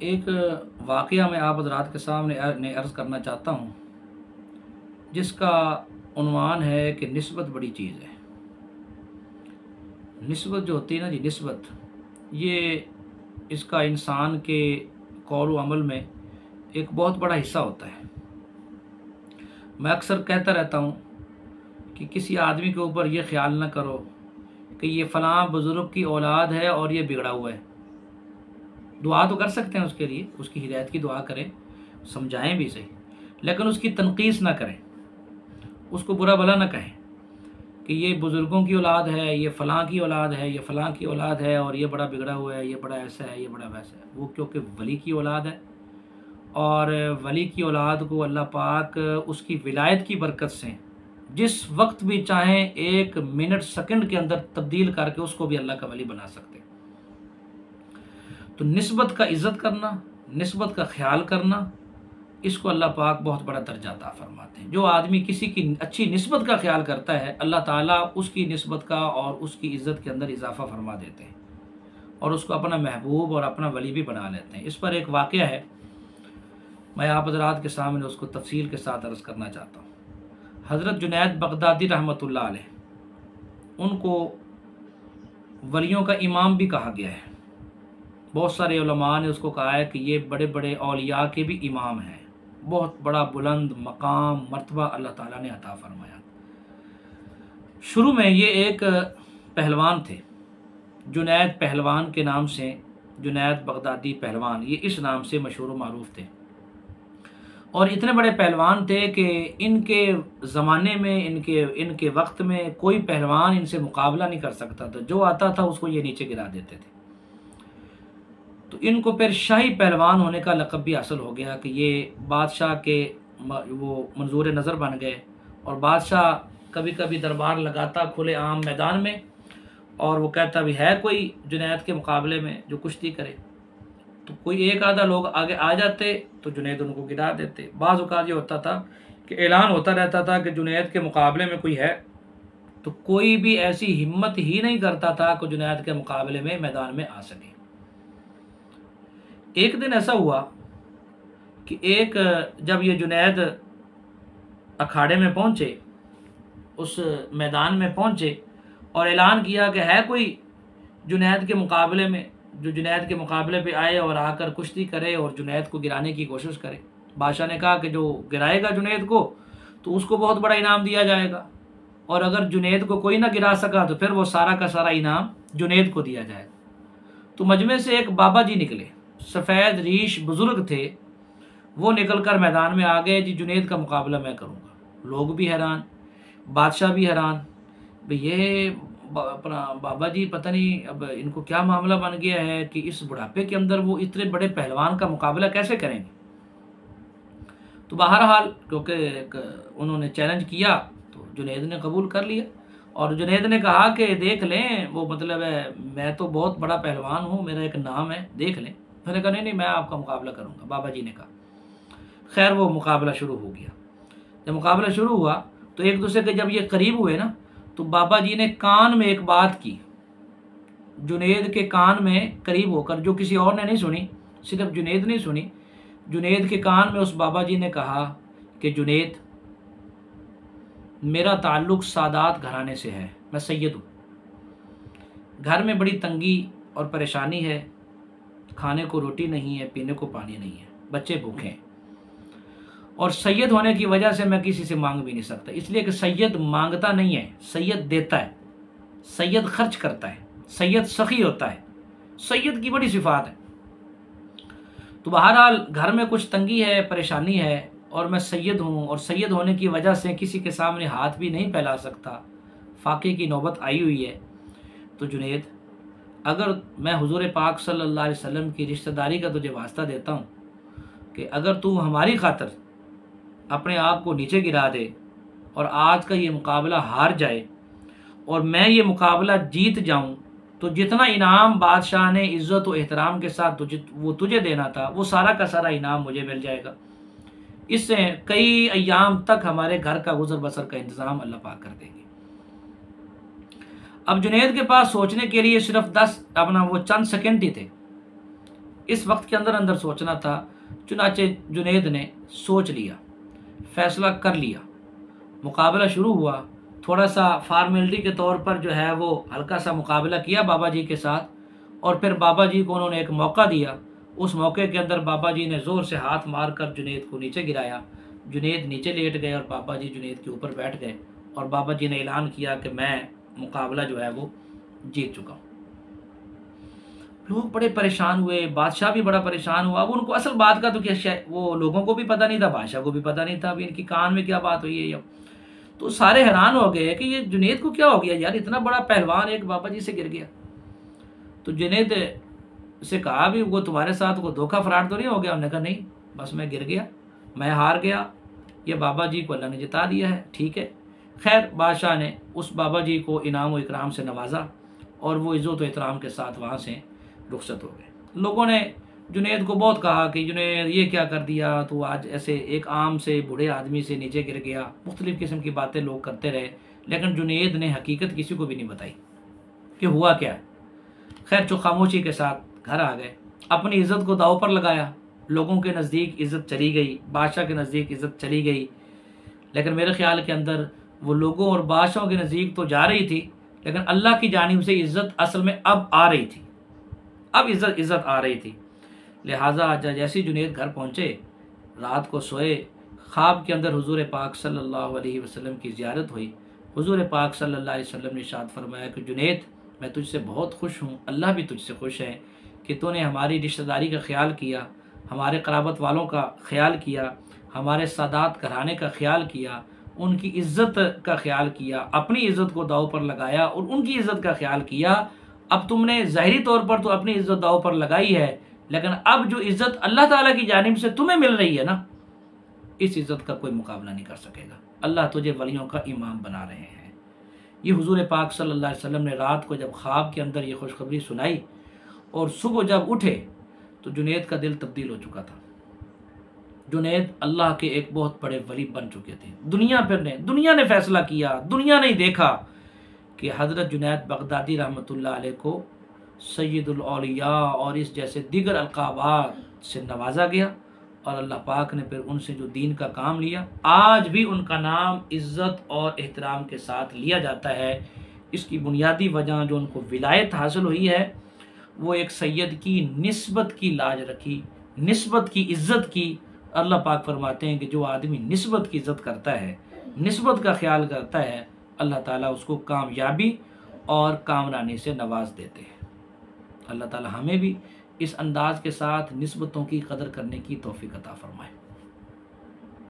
ایک واقعہ میں آپ حضرات کے سامنے عرض کرنا چاہتا ہوں، جس کا عنوان ہے کہ نسبت بڑی چیز ہے۔ نسبت جو ہوتی ہے نا جی، نسبت یہ اس کا انسان کے قول و عمل میں ایک بہت بڑا حصہ ہوتا ہے۔ میں اکثر کہتا رہتا ہوں کہ کسی آدمی کے اوپر یہ خیال نہ کرو کہ یہ فلاں بزرگ کی اولاد ہے اور یہ بگڑا ہوا ہے۔ دعا تو کر سکتے ہیں اس کے لیے، اس کی ہدایت کی دعا کریں، سمجھائیں بھی صحیح، لیکن اس کی تنقیص نہ کریں، اس کو برا بھلا نہ کہیں کہ یہ بزرگوں کی اولاد ہے، یہ فلاں کی اولاد ہے، یہ فلاں کی اولاد ہے اور یہ بڑا بگڑا ہوا ہے، یہ بڑا ایسا ہے، یہ بڑا ویسا ہے۔ وہ کیونکہ ولی کی اولاد ہے، اور ولی کی اولاد کو اللہ پاک اس کی ولایت کی برکت سے جس وقت بھی چاہیں ایک منٹ سیکنڈ کے اندر تبدیل کر کے اس کو بھی اللہ کا ولی بنا سکتے۔ تو نسبت کا عزت کرنا، نسبت کا خیال کرنا، اس کو اللہ پاک بہت بڑا درجہ عطا فرماتے ہیں۔ جو آدمی کسی کی اچھی نسبت کا خیال کرتا ہے، اللہ تعالیٰ اس کی نسبت کا اور اس کی عزت کے اندر اضافہ فرما دیتے ہیں اور اس کو اپنا محبوب اور اپنا ولی بھی بنا لیتے ہیں۔ اس پر ایک واقعہ ہے، میں آپ حضرات کے سامنے اس کو تفصیل کے ساتھ عرض کرنا چاہتا ہوں۔ حضرت جنید بغدادی رحمۃ اللہ علیہ، ان کو ولیوں کا امام بھی کہا گیا ہے۔ بہت سارے علماء نے اس کو کہا ہے کہ یہ بڑے بڑے اولیاء کے بھی امام ہیں، بہت بڑا بلند مقام مرتبہ اللہ تعالیٰ نے عطا فرمایا۔ شروع میں یہ ایک پہلوان تھے، جنید پہلوان کے نام سے، جنید بغدادی پہلوان، یہ اس نام سے مشہور و معروف تھے، اور اتنے بڑے پہلوان تھے کہ ان کے زمانے میں، ان کے وقت میں کوئی پہلوان ان سے مقابلہ نہیں کر سکتا تھا۔ جو آتا تھا اس کو یہ نیچے گرا دیتے تھے۔ تو ان کو پھر شاہی پہلوان ہونے کا لقب بھی حاصل ہو گیا کہ یہ بادشاہ کے وہ منظور نظر بن گئے، اور بادشاہ کبھی کبھی دربار لگاتا کھلے عام میدان میں، اور وہ کہتا بھی ہے کوئی جنید کے مقابلے میں جو کشتی کرے، تو کوئی ایک آدھا لوگ آگے آ جاتے تو جنید ان کو گرا دیتے۔ بعض اوقات یہ ہوتا تھا کہ اعلان ہوتا رہتا تھا کہ جنید کے مقابلے میں کوئی ہے، تو کوئی بھی ایسی ہمت ہی نہیں کرتا تھا کہ جنید کے مقابلے میں میدان میں آ سکے۔ ایک دن ایسا ہوا کہ جب یہ جنید اکھاڑے میں پہنچے، اس میدان میں پہنچے اور اعلان کیا کہ ہے کوئی جنید کے مقابلے میں، جو جنید کے مقابلے پہ آئے اور آ کر کشتی کرے اور جنید کو گرانے کی کوشش کرے۔ بادشاہ نے کہا کہ جو گرائے گا جنید کو تو اس کو بہت بڑا انعام دیا جائے گا، اور اگر جنید کو کوئی نہ گرا سکا تو پھر وہ سارا کا سارا انعام جنید کو دیا جائے گا۔ تو مجمع سے ایک بابا جی نکلے، سفید ریش بزرگ تھے، وہ نکل کر میدان میں آ گئے، جی جنید کا مقابلہ میں کروں گا۔ لوگ بھی حیران، بادشاہ بھی حیران، بھئی یہ اپنا بابا جی پتہ نہیں اب ان کو کیا معاملہ بن گیا ہے کہ اس بڑھاپے کے اندر وہ اتنے بڑے پہلوان کا مقابلہ کیسے کریں گے۔ تو بہرحال کیونکہ انہوں نے چیلنج کیا تو جنید نے قبول کر لیا، اور جنید نے کہا کہ دیکھ لیں، وہ مطلب ہے میں تو بہت بڑا پہلوان ہوں، میرا ایک نام ہے، دیکھ لیں۔ میں نے کہا نہیں میں آپ کا مقابلہ کروں گا، بابا جی نے کہا۔ خیر وہ مقابلہ شروع ہو گیا۔ جب مقابلہ شروع ہوا تو ایک دوسرے کے جب یہ قریب ہوئے نا، تو بابا جی نے کان میں ایک بات کی، جنید کے کان میں قریب ہو کر، جو کسی اور نے نہیں سنی، صرف جنید نے سنی۔ جنید کے کان میں اس بابا جی نے کہا کہ جنید، میرا تعلق سادات گھرانے سے ہے، میں سید ہوں، گھر میں بڑی تنگی اور پریشانی ہے، کھانے کو روٹی نہیں ہے، پینے کو پانی نہیں ہے، بچے بھوکے ہیں، اور سید ہونے کی وجہ سے میں کسی سے مانگ بھی نہیں سکتا، اس لیے کہ سید مانگتا نہیں ہے، سید دیتا ہے، سید خرچ کرتا ہے، سید سخی ہوتا ہے، سید کی بڑی صفات ہے۔ تو بہرحال گھر میں کچھ تنگی ہے، پریشانی ہے، اور میں سید ہوں، اور سید ہونے کی وجہ سے کسی کے سامنے ہاتھ بھی نہیں پھیلا سکتا، فاقے کی نوبت آئی ہوئی ہے۔ تو جنید، اگر میں حضور پاک صلی اللہ علیہ وسلم کی رشتہ داری کا تجھے واسطہ دیتا ہوں کہ اگر تو ہماری خاطر اپنے آپ کو نیچے گرا دے اور آج کا یہ مقابلہ ہار جائے اور میں یہ مقابلہ جیت جاؤں، تو جتنا انعام بادشاہ نے عزت و احترام کے ساتھ وہ تجھے دینا تھا، وہ سارا کا سارا انعام مجھے مل جائے گا۔ اس سے کئی ایام تک ہمارے گھر کا گزر بسر کا انتظام اللہ پاک کر دیں گے۔ اب جنید کے پاس سوچنے کے لیے صرف وہ چند سیکنڈ ہی تھے۔ اس وقت کے اندر اندر سوچنا تھا، چنانچہ جنید نے سوچ لیا، فیصلہ کر لیا، مقابلہ شروع ہوا۔ تھوڑا سا فارمیلٹی کے طور پر جو ہے وہ ہلکا سا مقابلہ کیا بابا جی کے ساتھ، اور پھر بابا جی کو انہوں نے ایک موقع دیا۔ اس موقع کے اندر بابا جی نے زور سے ہاتھ مار کر جنید کو نیچے گرایا، جنید نیچے لیٹ گئے اور بابا جی جنید کے اوپر بیٹھ گئے، اور بابا جی نے اعلان کیا کہ میں مقابلہ جو ہے وہ جیت چکا ہوں۔ لوگ بڑے پریشان ہوئے، بادشاہ بھی بڑا پریشان ہوا۔ اب ان کو اصل بات کا تو کیا وہ لوگوں کو بھی پتہ نہیں تھا، بادشاہ کو بھی پتہ نہیں تھا ابھی ان کی کان میں کیا بات ہوئی ہے یہ۔ تو سارے حیران ہو گئے کہ یہ جنید کو کیا ہو گیا یار، اتنا بڑا پہلوان ایک بابا جی سے گر گیا۔ تو جنید سے کہا بھی وہ تمہارے ساتھ وہ دھوکہ فراڈ تو نہیں ہو گیا؟ انہوں نے کہا نہیں، بس میں گر گیا، میں ہار گیا، یہ بابا جی کو اللہ نے جتا دیا ہے، ٹھیک ہے۔ خیر بادشاہ نے اس بابا جی کو انعام و اکرام سے نوازا، اور وہ عزت و احترام کے ساتھ وہاں سے رخصت ہو گئے۔ لوگوں نے جنید کو بہت کہا کہ جنید یہ کیا کر دیا، تو آج ایسے ایک عام سے بوڑھے آدمی سے نیچے گر گیا، مختلف قسم کی باتیں لوگ کرتے رہے، لیکن جنید نے حقیقت کسی کو بھی نہیں بتائی کہ ہوا کیا ہے۔ خیر جو خاموشی کے ساتھ گھر آ گئے، اپنی عزت کو داؤ پر لگایا۔ لوگوں کے نزدیک عزت چلی گئی، بادشاہ کے نزدیک عزت چلی گئی، لیکن میرے خیال کے اندر وہ لوگوں اور بادشاہوں کے نزدیک تو جا رہی تھی، لیکن اللہ کی جانب سے عزت اصل میں اب آ رہی تھی، اب عزت آ رہی تھی۔ لہٰذا جیسے جنید گھر پہنچے، رات کو سوئے، خواب کے اندر حضور پاک صلی اللہ علیہ وسلم کی زیارت ہوئی۔ حضور پاک صلی اللہ علیہ وسلم نے ارشاد فرمایا کہ جنید میں تجھ سے بہت خوش ہوں، اللہ بھی تجھ سے خوش ہے کہ تو نے ہماری رشتہ داری کا خیال کیا، ہمارے قرابت والوں کا خیال کیا، ہمارے سادات گھرانے کا خیال کیا، ان کی عزت کا خیال کیا، اپنی عزت کو داؤ پر لگایا اور ان کی عزت کا خیال کیا۔ اب تم نے ظاہری طور پر تو اپنی عزت داؤ پر لگائی ہے، لیکن اب جو عزت اللہ تعالیٰ کی جانب سے تمہیں مل رہی ہے نا، اس عزت کا کوئی مقابلہ نہیں کر سکے گا۔ اللہ تجھے ولیوں کا امام بنا رہے ہیں۔ یہ حضور پاک صلی اللہ علیہ وسلم نے رات کو جب خواب کے اندر یہ خوشخبری سنائی، اور صبح جب اٹھے تو جنید کا دل تبدیل ہو چکا تھا۔ جنید اللہ کے ایک بہت بڑے ولی بن چکے تھے۔ دنیا نے فیصلہ کیا، دنیا نے دیکھا کہ حضرت جنید بغدادی رحمۃ اللہ علیہ کو سید الاولیاء اور اس جیسے دیگر القابات سے نوازا گیا، اور اللہ پاک نے پھر ان سے جو دین کا کام لیا، آج بھی ان کا نام عزت اور احترام کے ساتھ لیا جاتا ہے۔ اس کی بنیادی وجہ جو ان کو ولایت حاصل ہوئی ہے، وہ ایک سید کی نسبت کی لاج رکھی، نسبت کی عزت کی۔ اللہ پاک فرماتے ہیں کہ جو آدمی نسبت کی عزت کرتا ہے، نسبت کا خیال کرتا ہے، اللہ تعالیٰ اس کو کامیابی اور کامرانی سے نواز دیتے ہیں۔ اللہ تعالیٰ ہمیں بھی اس انداز کے ساتھ نسبتوں کی قدر کرنے کی توفیق عطا فرمائے۔